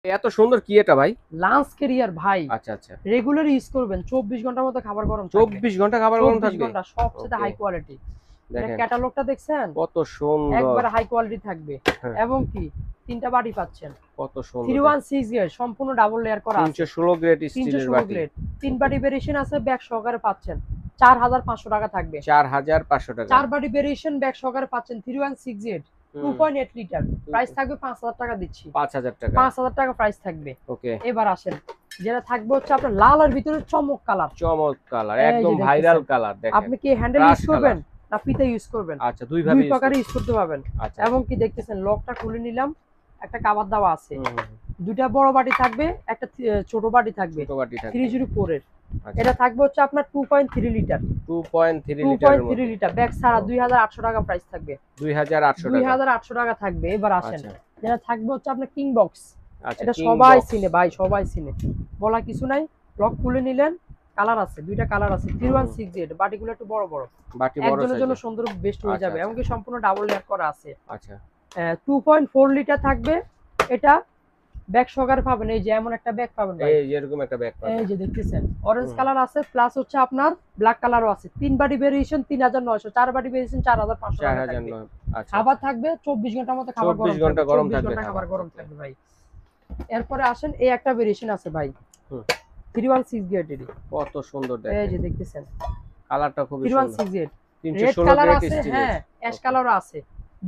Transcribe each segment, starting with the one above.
এত সুন্দর কি এটা ভাই? লাঞ্চ ক্যারিয়ার ভাই। আচ্ছা আচ্ছা, রেগুলার ইউজ করবেন, 24 ঘন্টার মতো খাবার গরম থাকবে। 24 ঘন্টা খাবার গরম 24 থাকবে? ঘন্টা সবচেয়ে ওকে, হাই কোয়ালিটি। এটা দেখেন ক্যাটালগটা দেখছেন? কত সুন্দর। একবারে হাই কোয়ালিটি থাকবে। হ্যাঁ, এবং কি তিনটা বাটি পাচ্ছেন। কত সুন্দর দেখেন। 316 গ্রেড সম্পূর্ণ ডাবল লেয়ার করা আছে। 316 গ্রেড স্টিলের 316 বাটি। গ্রেড। তিন ওকে, বাটি ভেরিয়েশন আছে, ব্যাগ সহকারে পাচ্ছেন। 4500 টাকা থাকবে। 4500 টাকা। চার বাটি ভেরিয়েশন ব্যাগ সহকারে পাচ্ছেন 316 গ্রেড। হুম, 2.8 লিটার। প্রাইস থাকবে 5000 টাকা দিচ্ছি। 5000 টাকা। 5000 টাকা প্রাইস থাকবে। ওকে, এবার আসেন, যেটা থাকবে হচ্ছে আপনার লাল আর ভিতরে চমক কালার। চমৎ কালার, এই একদম যে ভাইরাল দেখতেছেন। কালার দেখেন। আপনি কি হ্যান্ডেল ক্রাশ ইউজ করবেন কালার। না ফিতা ইউজ করবেন? আচ্ছা, দুই দুই ভাবে ইউজ প্রকারে করতে। ইউজ করতে পারবেন। আচ্ছা, এবং কি দেখতেছেন, লকটা খুলে নিলাম, একটা কাভার দেওয়া আছে। হুম, হুম, হুম। দুইটা বড় বাটি থাকবে, একটা ছোট বাটি থাকবে ছোট বাটি থাকবে। 304 এর। আচ্ছা, এটা থাকবে হচ্ছে আপনার 2.3 লিটার। 2.3 লিটারের 2.3 মতো। লিটার ব্যাগ ছাড়া ও, 2800 টাকা প্রাইস থাকবে। 2800 টাকা। 2800 টাকা থাকবে। এবার আসেন, আচ্ছা, যেটা থাকবে হচ্ছে আপনার কিং বক্স। আচ্ছা, এটা কিং সবাই বক্স। চিনে ভাই, সবাই চিনে, বলা কিছু নাই। লক খুলে নিলেন, কালার আছে, দুইটা কালার আছে। হুম, 316 বাটিগুলো একটু বড় বড়, বাটি বড় একজনের জন্য সাইজের। সুন্দর বেস্ট হয়ে আচ্ছা, যাবে। আচ্ছা, এমনকি সম্পূর্ণ ডাবল লেয়ার করা আছে। আচ্ছা। 2.4 লিটার থাকবে। এটা ব্যাগ সহকারে পাবেন, এই যে এমন একটা ব্যাগ পাবেন ভাই। এই যে এরকম একটা ব্যাগ এই পাবেন। যে দেখতেছেন, অরেঞ্জ হুম, কালার আছে, প্লাস হচ্ছে আপনার ব্ল্যাক কালারও আছে। তিন বাটি ভেরিয়েশন 3900, চার বাটি ভেরিয়েশন 4500 টাকা থাকবে। 4009। আচ্ছা, খাবার আচ্ছা। থাকবে 24 ঘন্টার মতো, খাবার 24 গরম ঘন্টা থাকবে, গরম 24 থাকবে ঘন্টা খাবার। খাবার গরম ওকে। থাকবে ভাই। এরপরে আসেন, এই একটা ভেরিয়েশন আছে ভাই, হুম, 316 গ্রেডেরই। কত সুন্দর এই দেখেন। যে দেখতেছেন, কালারটা খুবই সুন্দর। 316 গ্রেড। রেড 316 কালার গ্রেড আছে, স্টিলের। হ্যাঁ, অ্যাশ ওকে, কালারও আছে।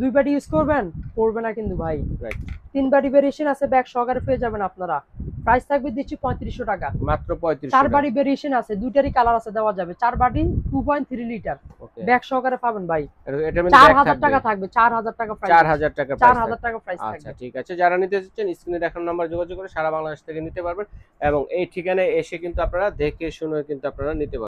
দুই বাটি ইউজ করবেন, পড়বে না কিন্তু ভাই। রাইট। তিন বাটি ভেরিয়েশন আছে, ব্যাগ সহকারে পেয়ে যাবেন আপনারা। প্রাইস থাকবে দিচ্ছি 3500 টাকা। মাত্র 3500 চার টাকা। বাটি ভেরিয়েশন আছে, দুইটারই কালার আছে, দেওয়া যাবে। চার বাটি 2.3 লিটার ওকে। ব্যাগ সহকারে পাবেন ভাই। এটার মধ্যে ব্যাগ 4000 থাকবে। টাকা থাকবে, 4000 টাকা প্রাইস। 4000 টাকা প্রাইস 4000 থাকবে। টাকা প্রাইস আচ্ছা, থাকবে। ঠিক আছে। যারা নিতে চাচ্ছেন স্ক্রিনে দেখানো নাম্বার যোগাযোগ করে সারা বাংলাদেশ থেকে নিতে পারবেন এবং এই ঠিকানায় এসে কিন্তু আপনারা দেখে শুনে কিন্তু আপনারা নিতে পারবেন।